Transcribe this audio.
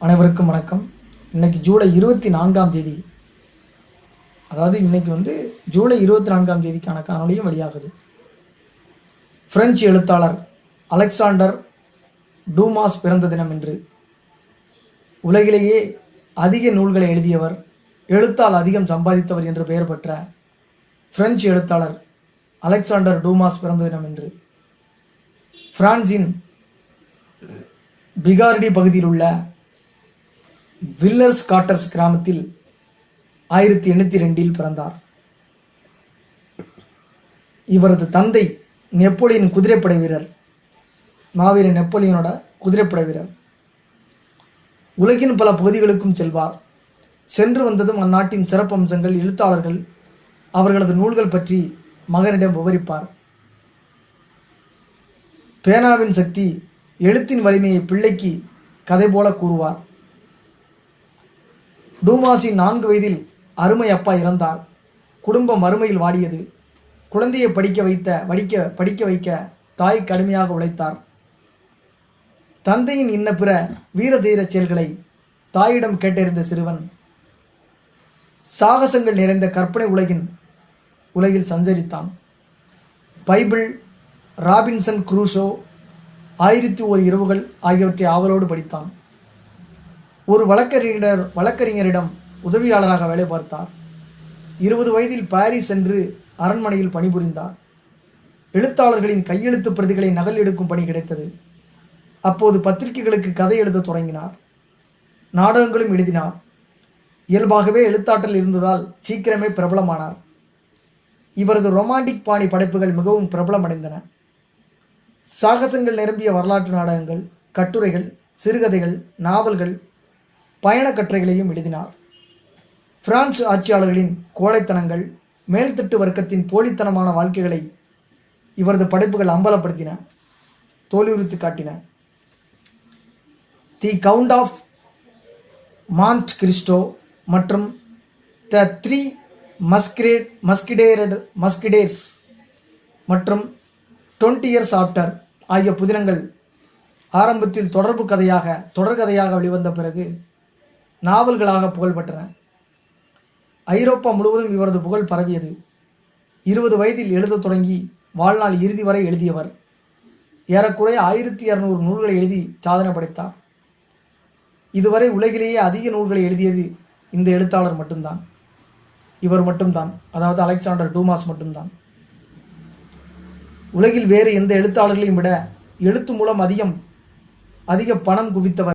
அனைவருக்கும் வணக்கம். இன்னைக்கு ஜூலை 24ஆம் தேதி, அதாவது இன்னைக்கு ஜூலை 24ஆம் தேதிக்கான காணொலியும் வெளியாகுது. பிரெஞ்சு எழுத்தாளர் அலெக்சாண்டர் டூமாஸ் பிறந்த தினம் என்று. உலகிலேயே அதிக நூல்களை எழுதியவர், எழுத்தால் அதிகம் சம்பாதித்தவர் என்று பெயர் பெற்ற பிரெஞ்சு எழுத்தாளர் அலெக்சாண்டர் டூமாஸ் பிறந்த தினம் என்று. பிரான்சின் பிகார்டி பகுதியில் உள்ள வில்லர்ஸ் காட்டர்ஸ் கிராமத்தில் 1802 பிறந்தார். இவரது தந்தை நெப்போலியன் குதிரைப்படை வீரர், மாவீரன் நெப்போலியனோட குதிரைப்படை வீரர். உலகின் பல பகுதிகளுக்கும் செல்வார். சென்று வந்ததும் அந்நாட்டின் சிறப்பம்சங்கள், எழுத்தாளர்கள், அவர்களது நூல்கள் பற்றி மகனிடம் விவரிப்பார். பேனாவின் சக்தி, எழுத்தின் வலிமையை பிள்ளைக்கு கதை போல கூறுவார். டூமாஸின் 4 வயதில் அருமை அப்பா இறந்தார். குடும்பம் வறுமையில் வாடியது. குழந்தையை படிக்க வைக்க தாய் கடுமையாக உழைத்தார். தந்தையின் இன்ன பிற வீர தீர செயல்களை தாயிடம் கேட்டறிந்த சிறுவன் சாகசங்கள் நிறைந்த கற்பனை உலகில் சஞ்சரித்தான். பைபிள், ராபின்சன் குரூசோ, 1001 இரவுகள் ஆகியவற்றை ஆவலோடு படித்தான். ஒரு வழக்கறிஞரிடம் உதவியாளராக வேலை பார்த்தார். 20 வயதில் பாரிஸ் சென்று அரண்மனையில் பணிபுரிந்தார். எழுத்தாளர்களின் கையெழுத்து பிரதிகளை நகல் எடுக்கும் பணி கிடைத்தது. அப்போது பத்திரிகைகளுக்கு கதை எழுத தொடங்கினார். நாடகங்களும் எழுதினார். இயல்பாகவே எழுத்தாற்றல் இருந்ததால் சீக்கிரமே பிரபலமானார். இவரது ரொமாண்டிக் பாணி படைப்புகள் மிகவும் பிரபலமடைந்தன. சாகசங்கள் நிரம்பிய வரலாற்று நாடகங்கள், கட்டுரைகள், சிறுகதைகள், நாவல்கள், பயண கட்டுரைகளையும் எழுதினார். பிரான்சு ஆட்சியாளர்களின் கோழைத்தனங்கள், மேல்தட்டு வர்க்கத்தின் போலித்தனமான வாழ்க்கைகளை இவரது படைப்புகள் அம்பலப்படுத்தின, தோலுரித்து காட்டின. தி கவுண்ட் ஆஃப் மாண்ட் கிறிஸ்டோ மற்றும் த 3 மஸ்கிடேர்ஸ் மற்றும் 20 இயர்ஸ் ஆஃப்டர் ஆகிய புதினங்கள் ஆரம்பத்தில் தொடர்கதையாக வெளிவந்த பிறகு நாவல்களாக புகழ்பெற்றன. ஐரோப்பா முழுவதும் இவரது புகழ் பரவியது. 20 வயதில் எழுதத் தொடங்கி வாழ்நாள் இறுதி வரை எழுதியவர். ஏறக்குறைய 1200 நூல்களை எழுதி சாதனை படைத்தார். இதுவரை உலகிலேயே அதிக நூல்களை எழுதியது இந்த எழுத்தாளர் மட்டும்தான். இவர் மட்டும்தான், அதாவது அலெக்சாண்டர் டூமாஸ் மட்டும்தான். உலகில் வேறு எந்த எழுத்தாளர்களையும் விட எழுத்து மூலம் அதிக பணம் குவித்தவர்.